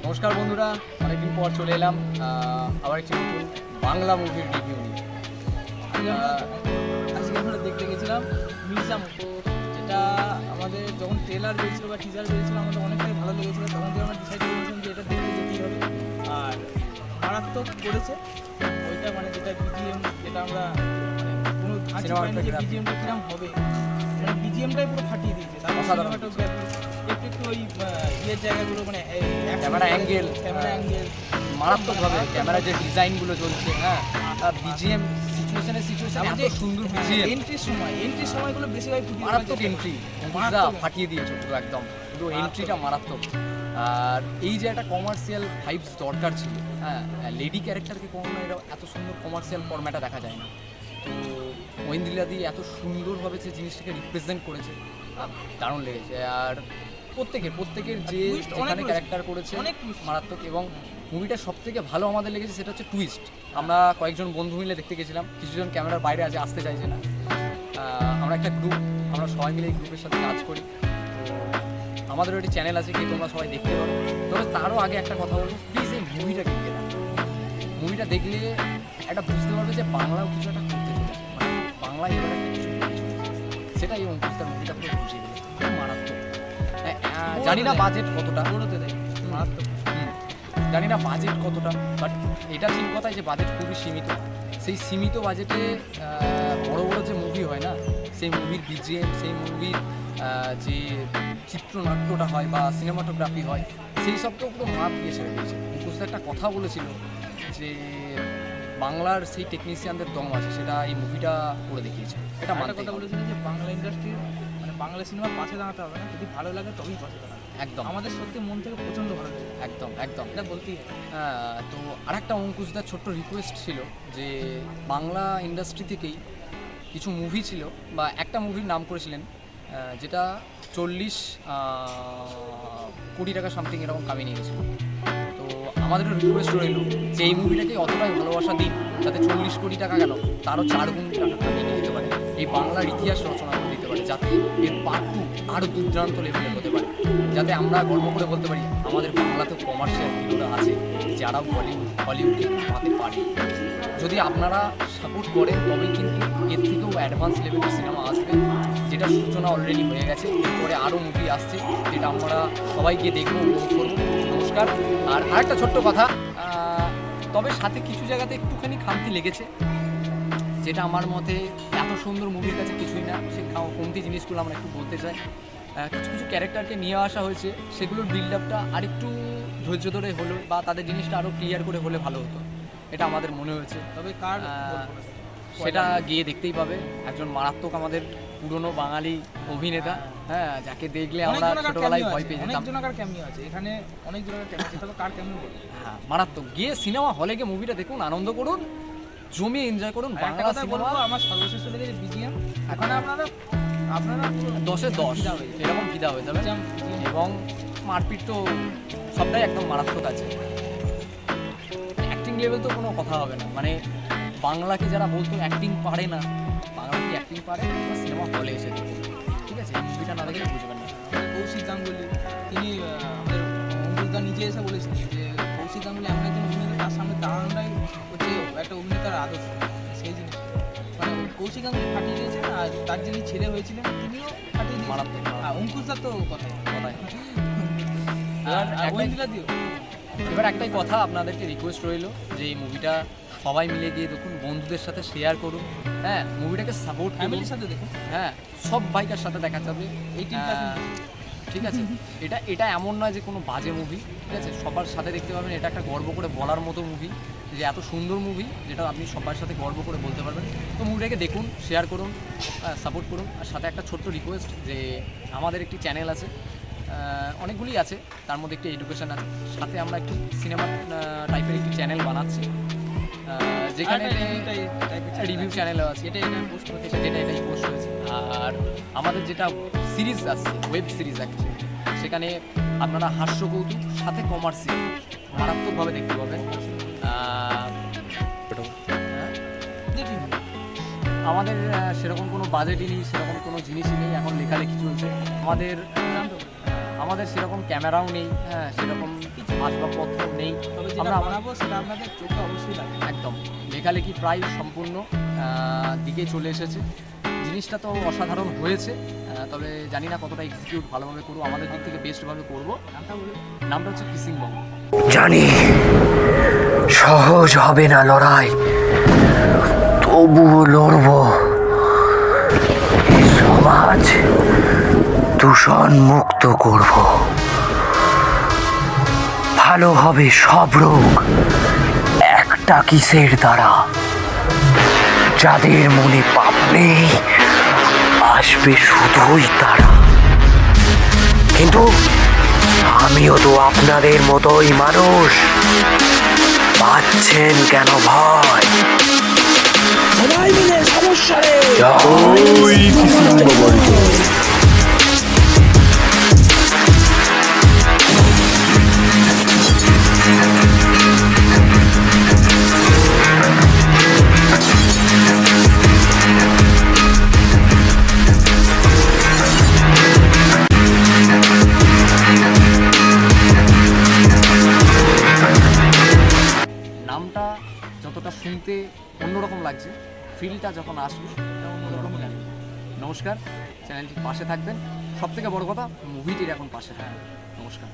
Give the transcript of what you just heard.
নমস্কার বন্ধুরা, অনেকদিন পর চলে এলাম আবার একটি নতুন বাংলা মুভির রিভিউ নিয়ে। আজকে আমরা দেখতে গেছিলাম মির্জা মুভি, যেটা আমাদের যখন ট্রেলার বেরিয়েছিল বা টিজার বেরিয়েছিল আমাদের অনেকটাই ভালো লেগেছিলো। তখন থেকে আমরা ডিসাইড করেছিলাম যে এটা দেখতে যেতেই হবে। আর মারাত্মক করেছে ওইটা, মানে যেটা বিজিএম, যেটা আমরা মানে কোনো ধাঁচি পাইনি যে বিজিএমটা কীরকম হবে, মানে বিজিএমটাই পুরো ফাটিয়ে দিয়েছে। তারপর সিনেমাটোগ্রাফি একটু ওই ইয়ের জায়গাগুলো, মানে ক্যামেরা অ্যাঙ্গেল মারাত্মকভাবে, হ্যাঁ, ক্যামেরা যে ডিজাইনগুলো চলছে, হ্যাঁ, বিজিএম সিচুয়েশন এত সুন্দর বিজিএম, এন্ট্রির সময়গুলো বেশিরভাগ মারাত্মক এন্ট্রি ফাটিয়ে দিয়েছে পুরো, একদম পুরো এন্ট্রিটা মারাত্মক। আর এই যে একটা কমার্শিয়াল ভাইবস দরকার ছিল, হ্যাঁ, লেডি ক্যারেক্টারকে কখনো এত সুন্দর কমার্শিয়াল ফরম্যাটে দেখা যায় না। তো ঐন্দ্রিলা দিয়ে এত সুন্দরভাবে যে জিনিসটাকে রিপ্রেজেন্ট করেছে, দারুণ লেগেছে। আর প্রত্যেকের যে যেখানে ক্যারেক্টার করেছে মারাত্মক। এবং মুভিটা সব থেকে ভালো আমাদের লেগেছে সেটা হচ্ছে টুইস্ট। আমরা কয়েকজন বন্ধু মিলে দেখতে গেছিলাম, কিছুজন ক্যামেরার বাইরে আসতে চাইছে না। আমরা একটা গ্রুপ, আমরা সবাই মিলে এই গ্রুপের সাথে কাজ করি। তো আমাদেরও একটি চ্যানেল আছে, কি তোমরা সবাই দেখতে পারো। তবে তারও আগে একটা কথা বলবো, প্লিজ এই মুভিটাকে দেখে না। মুভিটা দেখলে একটা বুঝতে পারবে যে বাংলাও কিছু একটা করতে চলেছে, মানে বাংলায় এবার একটা কিছু করতে চলেছে। সেটাই অঙ্কুশদার মুভিটা পুরো বুঝিয়ে দিল, খুব মারাত্মক। জানি না বাজেট কতটা, মারাত্মক। জানি না বাজেট কতটা, বাট এটা ঠিক কথাই যে বাজেট খুবই সীমিত। সেই সীমিত বাজেটে বড় বড় যে মুভি হয় না, সেই মুভির বিজিএম, সেই মুভির যে চিত্রনাট্যটা হয় বা সিনেমাটোগ্রাফি হয়, সেই সবকেও পুরো মাপ দিয়ে ছেড়ে দিয়েছে। অঙ্কুশদা একটা কথা বলেছিল যে বাংলার সেই টেকনিশিয়ানদের দম আছে, সেটা এই মুভিটা করে দেখিয়েছে। এটা একটা কথা বলেছিল যে বাংলা ইন্ডাস্ট্রির, মানে বাংলা সিনেমা পাশে দাঁড়াতে হবে না, যদি ভালো লাগে তবেই পাশে দাঁড়াবে। একদম, আমাদের সত্যি মন থেকে প্রচণ্ড ভালো লাগে, একদম একদম, এটা বলতেই হবে। তো আরেকটা অঙ্কুশদার ছোট্ট রিকোয়েস্ট ছিল যে বাংলা ইন্ডাস্ট্রি থেকেই কিছু মুভি ছিল, বা একটা মুভির নাম করেছিলেন যেটা 40 কোটি টাকা সামথিং এরকম কামিয়ে নিয়ে গেছিল। তো আমাদেরও রিকোয়েস্ট রইল যে এই মুভিটাকে অতটাই ভালোবাসা দিন যাতে 40 কোটি টাকা গেল তারও 4 গুণ টাকা কামিয়ে নিয়ে যেতে পারে, এই বাংলার ইতিহাস রচনা করে দিতে পারে, যাতে এর পার্ট 2 আরও দুর্দান্ত লেভেলের হতে পারে, যাতে আমরা গর্ব করে বলতে পারি আমাদের বাংলাতেও কমার্শিয়াল হিরোরা আছে যারাও হলিউডকে ঘুমাতে পারে। যদি আপনারা সাপোর্ট করেন তবেই কিন্তু এর থেকেও অ্যাডভান্স লেভেলের সিনেমা আসবে, যেটা সূচনা অলরেডি হয়ে গেছে। এরপরে আরও মুভি আসছে, যেটা আমরা সবাই গিয়ে দেখবো, উপভোগ করবো। নমস্কার। আর আরেকটা ছোট্ট কথা, তবে সাথে কিছু জায়গাতে একটুখানি খামতি লেগেছে, যেটা আমার মতে এত সুন্দর মুভির কাছে কিছুই না। সে কমতি জিনিসগুলো আমরা একটু বলতে চাই। কিছু কিছু ক্যারেক্টারকে নিয়ে আসা হয়েছে, সেগুলোর বিল্ড আপটা আরেকটু ধৈর্য ধরে হলো, বা তাদের জিনিসটা আরও ক্লিয়ার করে হলে ভালো হতো, এটা আমাদের মনে হয়েছে। তবে কার সেটা গিয়ে দেখতেই পাবে। একজন মারাত্মক আমাদের পুরনো বাঙালি অভিনেতা, হ্যাঁ, যাকে দেখলে আমরা ছোটবেলায় ভয় পেয়ে যেতাম। অনেকজনের ক্যামিও আছে এখানে, অনেকজনের ক্যামিও আছে, তবে কার ক্যামিও বলবো? হ্যাঁ, মারাত্মক। গিয়ে সিনেমা হলে গিয়ে মুভিটা দেখুন, আনন্দ করুন, জমিয়ে এনজয় করুন। একটা কথা বলবো, আমার সর্বশেষ লেগেছে বিজিএম। এখন আপনারা 10-এ 10 এরকম ফিদা হয়ে যাবে। এবং মারপিট তো সবটাই একদম মারাত্মক আছে। অ্যাক্টিং লেভেল তো কোনো কথা হবে না, মানে বাংলাকে যারা বলতো অ্যাক্টিং পারে না, বাংলা কি অ্যাক্টিং পারে, সিনেমা হলে এসে দেখুন, ঠিক আছে? এই মুভিটা না দেখলে বুঝবেন না। কৌশিক গাঙ্গুলি, তিনি আমাদের অঙ্কুশদা নিজে এসে বলেছিলেন যে কৌশিক গাঙ্গুলি এমন একজন অভিনেতা, তার সামনে দাঁড়ানোটাই হচ্ছে একটা অভিনেতার আদর্শ। সেই জিনিস মানে কৌশিক গাঙ্গুলি ফাটিয়ে দিয়েছেন, আর তার যিনি ছেলে হয়েছিলেন তিনিও ফাটিয়ে দিয়েছেন। মারাত্মক। অঙ্কুশদার তো কথাই দিও। এবার একটাই কথা, আপনাদেরকে রিকোয়েস্ট রইলো যে এই মুভিটা সবাই মিলে গিয়ে দেখুন, বন্ধুদের সাথে শেয়ার করুন, হ্যাঁ, মুভিটাকে সাপোর্ট ফ্যামিলির সাথে দেখুন, হ্যাঁ, সব বাইকার সাথে দেখা যাবে। ঠিক আছে? এটা এমন নয় যে কোনো বাজে মুভি, ঠিক আছে? সবার সাথে দেখতে পাবেন। এটা একটা গর্ব করে বলার মতো মুভি, যে এত সুন্দর মুভি যেটা আপনি সবার সাথে গর্ব করে বলতে পারবেন। তো মুভিটাকে দেখুন, শেয়ার করুন, সাপোর্ট করুন। আর সাথে একটা ছোট্ট রিকোয়েস্ট, যে আমাদের একটি চ্যানেল আছে, অনেকগুলি আছে, তার মধ্যে একটি এডুকেশন আছে, সাথে আমরা একটু সিনেমা টাইপের একটি চ্যানেল বানাচ্ছি, যেখানে রিভিউ চ্যানেলও আছে। এটাই পোস্ট হয়েছে। আর আমাদের যেটা সিরিজ আসছে, ওয়েব সিরিজ অ্যাকচুয়ালি, সেখানে আপনারা হাস্য কৌতুক সাথে কমার্শিয়াল মারাত্মকভাবে দেখতে পাবেন। আমাদের সেরকম কোনো বাজেটই নেই, সেরকম কোনো জিনিসই নেই, এখন লেখালেখি চলছে আমাদের। আমাদের সেরকম ক্যামেরাও নেই, হ্যাঁ সেরকম আসবাবপত্র নেই। তবে যেটা আমরা বানাবো সেটা আপনাদের চোখে অবশ্যই লাগবে। একদম লেখালেখি প্রায় সম্পূর্ণ দিকে চলে এসেছে। জিনিসটা তো অসাধারণ হয়েছে, তবে জানি না কতটা এক্সিকিউট ভালোভাবে করবো, আমাদের দিক থেকে বেস্টভাবে করবো। নামটা বলুন। নামটা হচ্ছে কিসিং বং। জানি সহজ হবে না লড়াই, তবুও লড়ব। এই সমাজ দূষণ মুক্ত করব। ভালো হবে সব রোগ একটা কিসের দ্বারা। যাদের মনে পাপ নেই আসবে শুধুই তারা। কিন্তু আমিও তো আপনাদের মতোই মানুষ, পাচ্ছেন কেন ভয়? সবাই মিলে সমস্যা নামটা যতটা শুনতে অন্যরকম লাগছে, ফিলটা যখন আসবে অন্যরকম লাগবে। নমস্কার, চ্যানেলটির পাশে থাকবেন, সব থেকে বড় কথা মুভিটির এখন পাশে থাকবেন। নমস্কার।